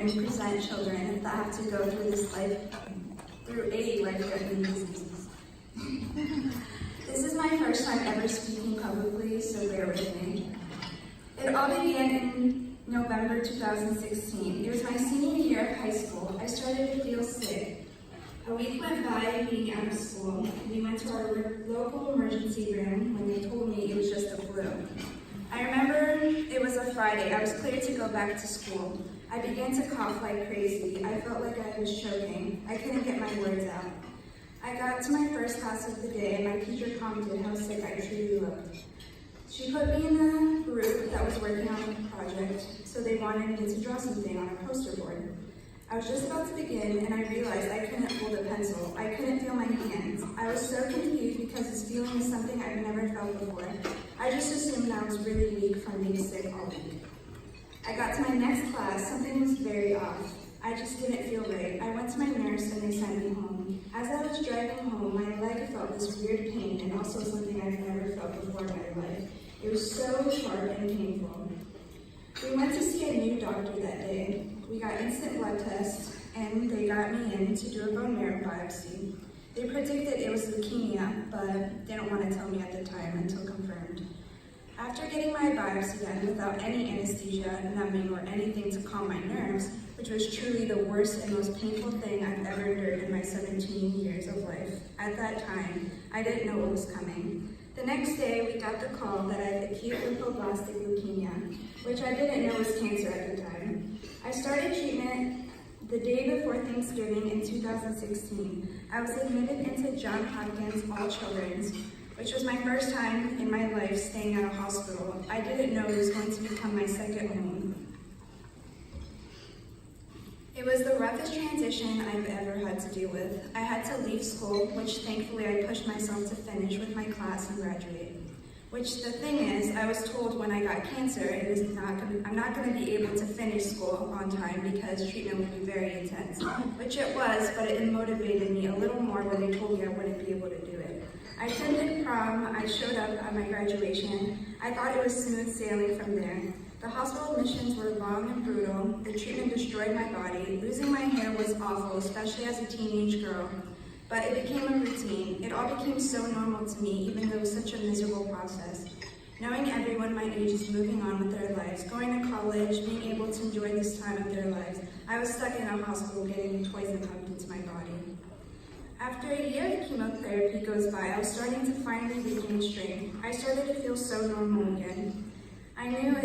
and present children that have to go through through 80 life-threatening diseases. This is my first time ever speaking publicly, so bear with me. It all began in November 2016. It was my senior year of high school. I started to feel sick. A week went by being out of school. We went to our local emergency room when they told me it was just the flu. I remember it was a Friday. I was cleared to go back to school. I began to cough like crazy. I felt like I was choking. I couldn't get my words out. I got to my first class of the day and my teacher commented how sick I truly looked. She put me in a group that was working on a project, so they wanted me to draw something on a poster board. I was just about to begin and I realized I couldn't hold a pencil. I couldn't feel my hands. I was so confused because this feeling is something I've never felt before. I just assumed I was really weak from being sick all week. I got to my next class, something was very off. I just didn't feel right. I went to my nurse and they sent me home. As I was driving home, my leg felt this weird pain and also something I've never felt before in my life. It was so sharp and painful. We went to see a new doctor that day. We got instant blood tests and they got me in to do a bone marrow biopsy. They predicted it was leukemia, but they didn't want to tell me at the time until confirmed. After getting my biopsy done without any anesthesia, numbing, or anything to calm my nerves, which was truly the worst and most painful thing I've ever endured in my 17 years of life, at that time, I didn't know what was coming. The next day, we got the call that I had acute lymphoblastic leukemia, which I didn't know was cancer at the time. I started treatment the day before Thanksgiving in 2016. I was admitted into Johns Hopkins All Children's, which was my first time in my life staying at a hospital. I didn't know it was going to become my second home. It was the roughest transition I've ever had to deal with. I had to leave school, which thankfully I pushed myself to finish with my class and graduate. Which the thing is, I was told when I got cancer, I'm not going to be able to finish school on time because treatment would be very intense. Which it was, but it motivated me a little more when they told me I wouldn't be able to do it. I attended prom, I showed up at my graduation. I thought it was smooth sailing from there. The hospital admissions were long and brutal. The treatment destroyed my body. Losing my hair was awful, especially as a teenage girl. But it became a routine. It all became so normal to me, even though it was such a miserable process. Knowing everyone my age is moving on with their lives, going to college, being able to enjoy this time of their lives, I was stuck in a hospital getting poison pumped into my body. After a year of chemotherapy goes by, I was starting to finally regain strength. I started to feel so normal again. I knew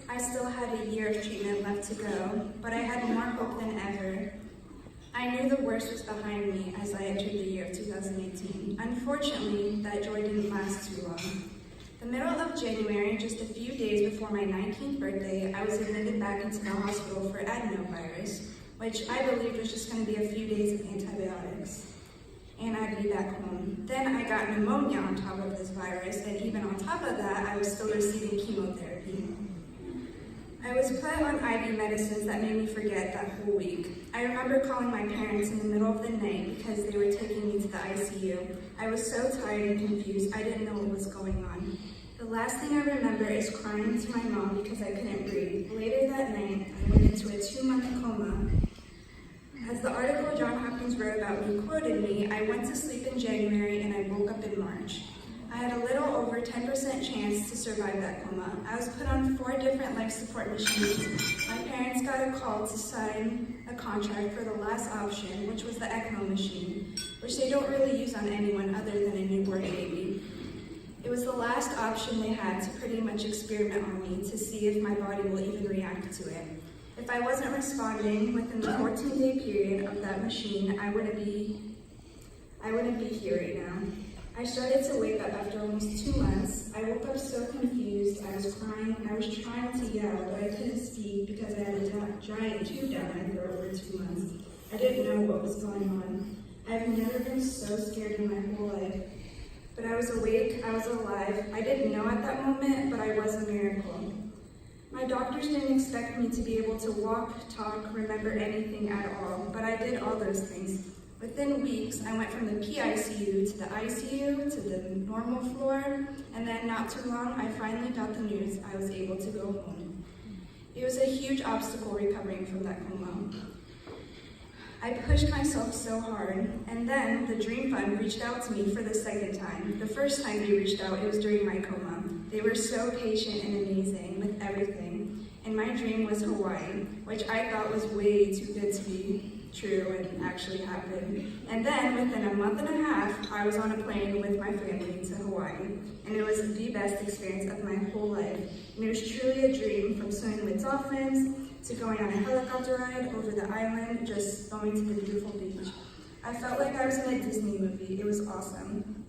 I still had a year of treatment left to go, but I had more hope than ever. I knew the worst was behind me as I entered the year of 2018. Unfortunately, that joy didn't last too long. The middle of January, just a few days before my 19th birthday, I was admitted back into the hospital for adenovirus, which I believed was just going to be a few days of antibiotics. And I'd be back home. Then I got pneumonia on top of this virus, and even on top of that, I was still receiving chemotherapy. I was put on IV medicines that made me forget that whole week. I remember calling my parents in the middle of the night because they were taking me to the ICU. I was so tired and confused, I didn't know what was going on. The last thing I remember is crying to my mom because I couldn't breathe. Later that night, I went into a 2-month coma. As the article Johns Hopkins wrote about me quoted me, I went to sleep in January and I woke up in March. I had a little over 10% chance to survive that coma. I was put on 4 different life support machines. My parents got a call to sign a contract for the last option, which was the ECMO machine, which they don't really use on anyone other than a newborn baby. It was the last option they had to pretty much experiment on me to see if my body will even react to it. If I wasn't responding within the 14-day period of that machine, I wouldn't be here right now. I started to wake up after almost 2 months. I woke up so confused. I was crying. I was trying to yell, but I couldn't speak because I had a giant tube down my throat for 2 months. I didn't know what was going on. I've never been so scared in my whole life. But I was awake. I was alive. I didn't know at that moment, but I was a miracle. My doctors didn't expect me to be able to walk, talk, remember anything at all, but I did all those things. Within weeks, I went from the PICU to the ICU to the normal floor, and then not too long, I finally got the news I was able to go home. It was a huge obstacle recovering from that coma. I pushed myself so hard, and then the Dream Fund reached out to me for the second time. The first time they reached out, it was during my coma. They were so patient and amazing with everything, and my dream was Hawaii, which I thought was way too good to be true and actually happen. And then within a month and a half, I was on a plane with my family to Hawaii, and it was the best experience of my whole life. And it was truly a dream, from swimming with dolphins to going on a helicopter ride over the island, just going to the beautiful beach. I felt like I was in a Disney movie. It was awesome.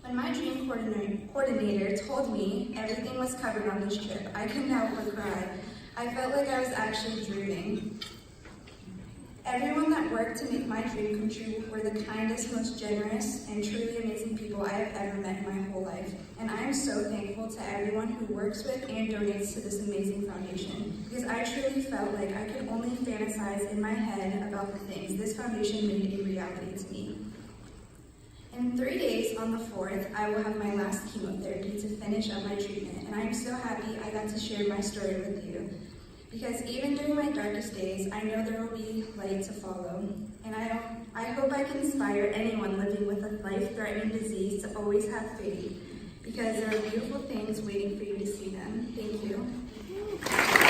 When my dream coordinator told me everything was covered on this trip, I couldn't help but cry. I felt like I was actually dreaming. Everyone that worked to make my dream come true were the kindest, most generous, and truly amazing people I have ever met in my whole life. And I am so thankful to everyone who works with and donates to this amazing foundation, because I truly felt like I could only fantasize in my head about the things this foundation made a reality to me. In 3 days, on the 4th, I will have my last chemotherapy to finish up my treatment, and I am so happy I got to share my story with you. Because even during my darkest days, I know there will be light to follow. And I hope I can inspire anyone living with a life-threatening disease to always have faith, because there are beautiful things waiting for you to see them. Thank you.